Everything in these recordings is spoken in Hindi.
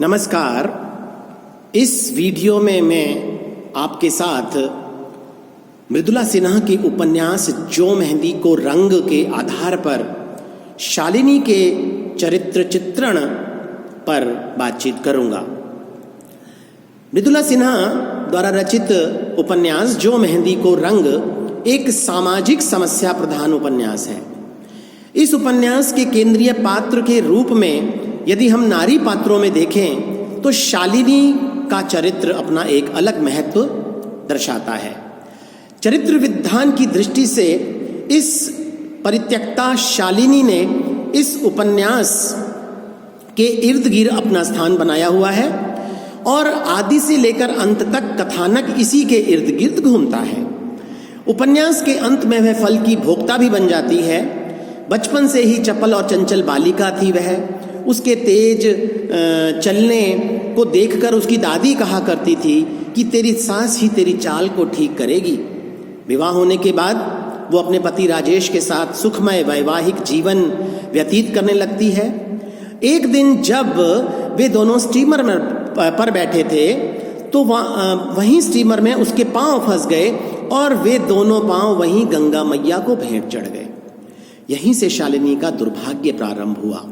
नमस्कार। इस वीडियो में मैं आपके साथ मृदुला सिन्हा के उपन्यास जो मेहंदी को रंग के आधार पर शालिनी के चरित्र चित्रण पर बातचीत करूंगा। मृदुला सिन्हा द्वारा रचित उपन्यास जो मेहंदी को रंग एक सामाजिक समस्या प्रधान उपन्यास है। इस उपन्यास के केंद्रीय पात्र के रूप में यदि हम नारी पात्रों में देखें तो शालिनी का चरित्र अपना एक अलग महत्व दर्शाता है। चरित्र विधान की दृष्टि से इस परित्यक्ता शालिनी ने इस उपन्यास के इर्द गिर्द अपना स्थान बनाया हुआ है और आदि से लेकर अंत तक कथानक इसी के इर्द गिर्द घूमता है। उपन्यास के अंत में वह फल की भोक्ता भी बन जाती है। बचपन से ही चपल और चंचल बालिका थी वह। उसके तेज चलने को देखकर उसकी दादी कहा करती थी कि तेरी सांस ही तेरी चाल को ठीक करेगी। विवाह होने के बाद वो अपने पति राजेश के साथ सुखमय वैवाहिक जीवन व्यतीत करने लगती है। एक दिन जब वे दोनों स्टीमर पर बैठे थे तो वहीं स्टीमर में उसके पांव फंस गए और वे दोनों पांव वहीं गंगा मैया को भेंट चढ़ गए। यहीं से शालिनी का दुर्भाग्य प्रारंभ हुआ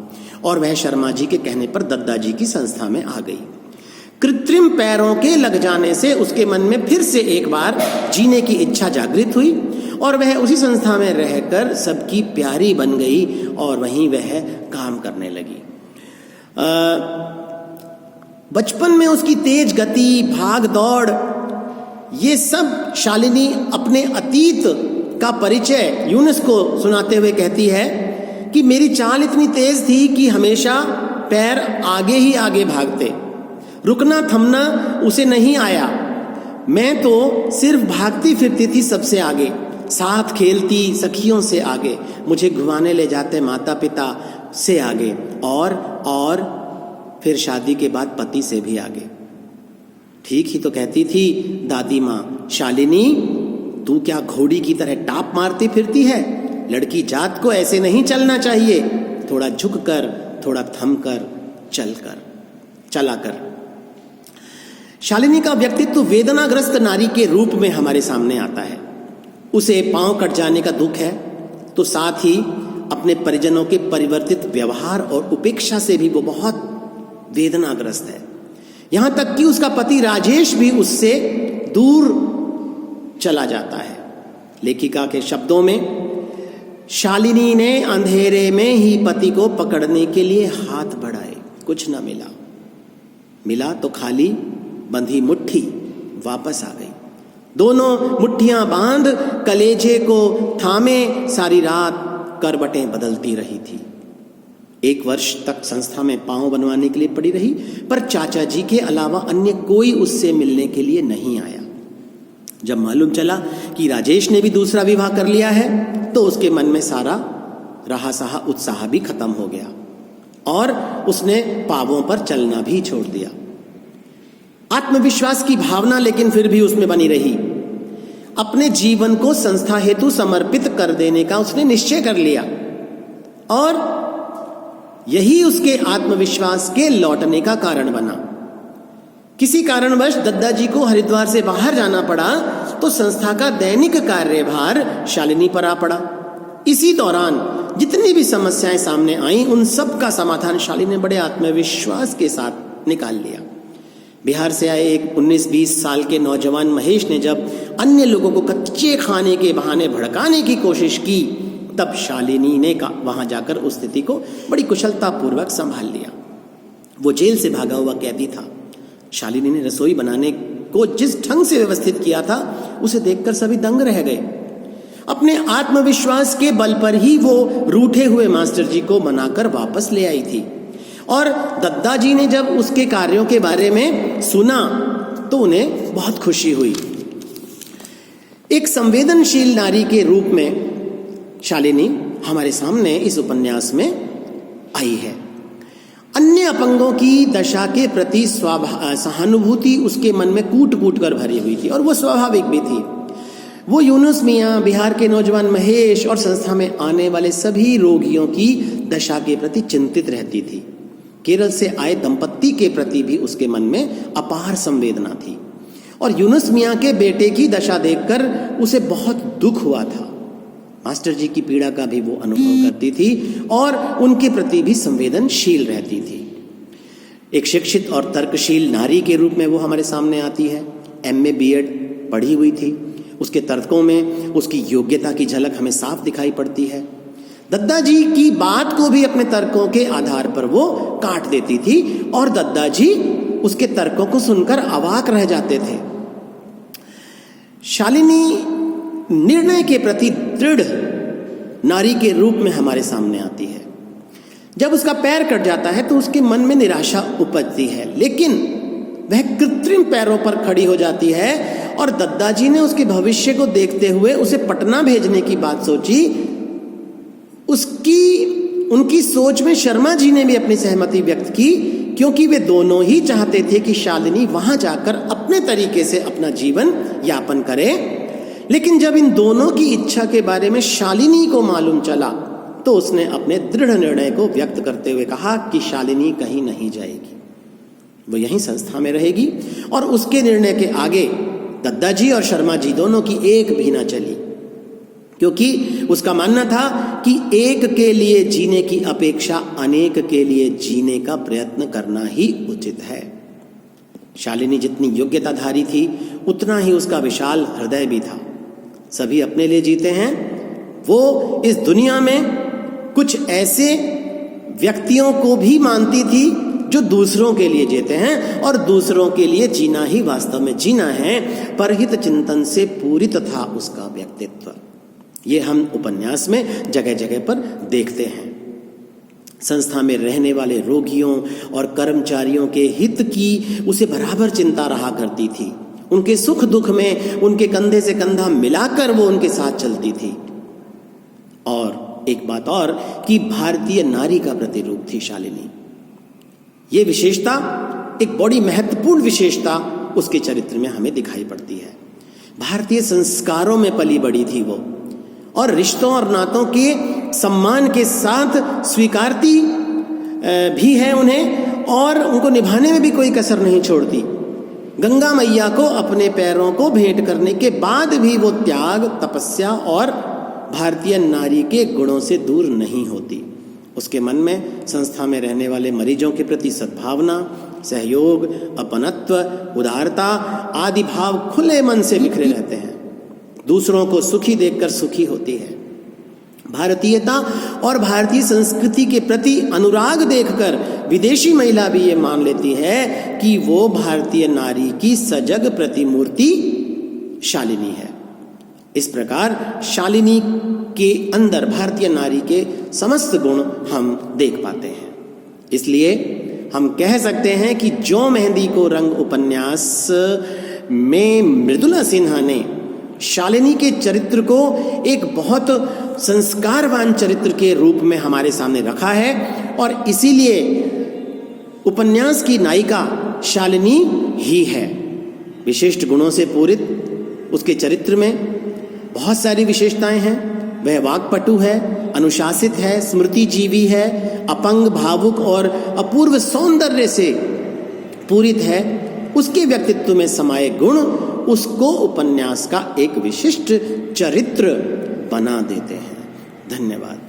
और वह शर्मा जी के कहने पर दद्दा जी की संस्था में आ गई। कृत्रिम पैरों के लग जाने से उसके मन में फिर से एक बार जीने की इच्छा जागृत हुई और वह उसी संस्था में रहकर सबकी प्यारी बन गई और वहीं वह काम करने लगी। बचपन में उसकी तेज गति, भाग दौड़, ये सब शालिनी अपने अतीत का परिचय यूनुस को सुनाते हुए कहती है कि मेरी चाल इतनी तेज थी कि हमेशा पैर आगे ही आगे भागते, रुकना थमना उसे नहीं आया। मैं तो सिर्फ भागती फिरती थी सबसे आगे, साथ खेलती सखियों से आगे, मुझे घुमाने ले जाते माता पिता से आगे और फिर शादी के बाद पति से भी आगे। ठीक ही तो कहती थी दादी माँ, शालिनी तू क्या घोड़ी की तरह टाप मारती फिरती है? लड़की जात को ऐसे नहीं चलना चाहिए, थोड़ा झुक कर, थोड़ा थम कर, चला कर। शालिनी का व्यक्तित्व वेदनाग्रस्त नारी के रूप में हमारे सामने आता है। उसे पांव कट जाने का दुख है तो साथ ही अपने परिजनों के परिवर्तित व्यवहार और उपेक्षा से भी वो बहुत वेदनाग्रस्त है। यहां तक कि उसका पति राजेश भी उससे दूर चला जाता है। लेखिका के शब्दों में, शालिनी ने अंधेरे में ही पति को पकड़ने के लिए हाथ बढ़ाए, कुछ न मिला तो खाली बंधी मुट्ठी वापस आ गई। दोनों मुट्ठियां बांध कलेजे को थामे सारी रात करवटें बदलती रही थी। 1 वर्ष तक संस्था में पांव बनवाने के लिए पड़ी रही, पर चाचा जी के अलावा अन्य कोई उससे मिलने के लिए नहीं आया। जब मालूम चला कि राजेश ने भी दूसरा विवाह कर लिया है तो उसके मन में सारा रहा सहा उत्साह भी खत्म हो गया और उसने पांवों पर चलना भी छोड़ दिया। आत्मविश्वास की भावना लेकिन फिर भी उसमें बनी रही। अपने जीवन को संस्था हेतु समर्पित कर देने का उसने निश्चय कर लिया और यही उसके आत्मविश्वास के लौटने का कारण बना। किसी कारणवश दद्दाजी को हरिद्वार से बाहर जाना पड़ा तो संस्था का दैनिक कार्यभार शालिनी पर आ पड़ा। इसी दौरान जितनी भी समस्याएं सामने आईं उन सब का समाधान शालिनी ने बड़े आत्मविश्वास के साथ निकाल लिया। बिहार से आए एक 19-20 साल के नौजवान महेश ने जब अन्य लोगों को कच्चे खाने के बहाने भड़काने की कोशिश की तब शालिनी ने वहां जाकर उस स्थिति को बड़ी कुशलता पूर्वक संभाल लिया। वो जेल से भागा हुआ कैदी था। शालिनी ने रसोई बनाने को जिस ढंग से व्यवस्थित किया था उसे देखकर सभी दंग रह गए। अपने आत्मविश्वास के बल पर ही वो रूठे हुए मास्टर जी को मनाकर वापस ले आई थी और दद्दा जी ने जब उसके कार्यों के बारे में सुना तो उन्हें बहुत खुशी हुई। एक संवेदनशील नारी के रूप में शालिनी हमारे सामने इस उपन्यास में आई है। अन्य अपंगों की दशा के प्रति सहानुभूति उसके मन में कूट कूट कर भरी हुई थी और वो स्वाभाविक भी थी। वो यूनुस मियाँ, बिहार के नौजवान महेश और संस्था में आने वाले सभी रोगियों की दशा के प्रति चिंतित रहती थी केरल से आए दंपत्ति के प्रति भी उसके मन में अपार संवेदना थी और यूनुस मियाँ के बेटे की दशा देखकर उसे बहुत दुख हुआ था। मास्टर जी की पीड़ा का भी वो अनुभव करती थी और उनके प्रति भी संवेदनशील रहती थी। एक शिक्षित और तर्कशील नारी के रूप में वो हमारे सामने आती है। MA B.Ed पढ़ी हुई थी। उसके तर्कों में उसकी योग्यता की झलक हमें साफ दिखाई पड़ती है। दद्दा जी की बात को भी अपने तर्कों के आधार पर वो काट देती थी और दद्दा जी उसके तर्कों को सुनकर अवाक रह जाते थे। शालिनी निर्णय के प्रति दृढ़ नारी के रूप में हमारे सामने आती है। जब उसका पैर कट जाता है तो उसके मन में निराशा उपजती है, लेकिन वह कृत्रिम पैरों पर खड़ी हो जाती है और दद्दाजी ने उसके भविष्य को देखते हुए उसे पटना भेजने की बात सोची। उनकी सोच में शर्मा जी ने भी अपनी सहमति व्यक्त की, क्योंकि वे दोनों ही चाहते थे कि शालिनी वहां जाकर अपने तरीके से अपना जीवन यापन करे। लेकिन जब इन दोनों की इच्छा के बारे में शालिनी को मालूम चला तो उसने अपने दृढ़ निर्णय को व्यक्त करते हुए कहा कि शालिनी कहीं नहीं जाएगी, वो यहीं संस्था में रहेगी। और उसके निर्णय के आगे दद्दाजी और शर्मा जी दोनों की एक भी ना चली, क्योंकि उसका मानना था कि एक के लिए जीने की अपेक्षा अनेक के लिए जीने का प्रयत्न करना ही उचित है। शालिनी जितनी योग्यताधारी थी उतना ही उसका विशाल हृदय भी था। सभी अपने लिए जीते हैं। वो इस दुनिया में कुछ ऐसे व्यक्तियों को भी मानती थी जो दूसरों के लिए जीते हैं, और दूसरों के लिए जीना ही वास्तव में जीना है। परहित चिंतन से पूरित था उसका व्यक्तित्व। ये हम उपन्यास में जगह जगह पर देखते हैं। संस्था में रहने वाले रोगियों और कर्मचारियों के हित की उसे बराबर चिंता रहा करती थी। उनके सुख दुख में उनके कंधे से कंधा मिलाकर वो उनके साथ चलती थी। और एक बात और कि भारतीय नारी का प्रतिरूप थी शालिनी। ये विशेषता एक बड़ी महत्वपूर्ण विशेषता उसके चरित्र में हमें दिखाई पड़ती है। भारतीय संस्कारों में पली बड़ी थी वो, और रिश्तों और नातों के सम्मान के साथ स्वीकारती भी है उन्हें, और उनको निभाने में भी कोई कसर नहीं छोड़ती। गंगा मैया को अपने पैरों को भेंट करने के बाद भी वो त्याग, तपस्या और भारतीय नारी के गुणों से दूर नहीं होती। उसके मन में संस्था में रहने वाले मरीजों के प्रति सद्भावना, सहयोग, अपनत्व, उदारता आदि भाव खुले मन से बिखरे रहते हैं। दूसरों को सुखी देखकर सुखी होती है। भारतीयता और भारतीय संस्कृति के प्रति अनुराग देखकर विदेशी महिला भी ये मान लेती है कि वो भारतीय नारी की सजग प्रतिमूर्ति शालिनी है। इस प्रकार शालिनी के अंदर भारतीय नारी के समस्त गुण हम देख पाते हैं। इसलिए हम कह सकते हैं कि जो मेहंदी को रंग उपन्यास में मृदुला सिन्हा ने शालिनी के चरित्र को एक बहुत संस्कारवान चरित्र के रूप में हमारे सामने रखा है, और इसीलिए उपन्यास की नायिका शालिनी ही है। विशिष्ट गुणों से पूरित उसके चरित्र में बहुत सारी विशेषताएं हैं। वह वाक्पटु है, अनुशासित है, स्मृतिजीवी है, अपंग, भावुक और अपूर्व सौंदर्य से पूरित है। उसके व्यक्तित्व में समाये गुण उसको उपन्यास का एक विशिष्ट चरित्र बना देते हैं। धन्यवाद।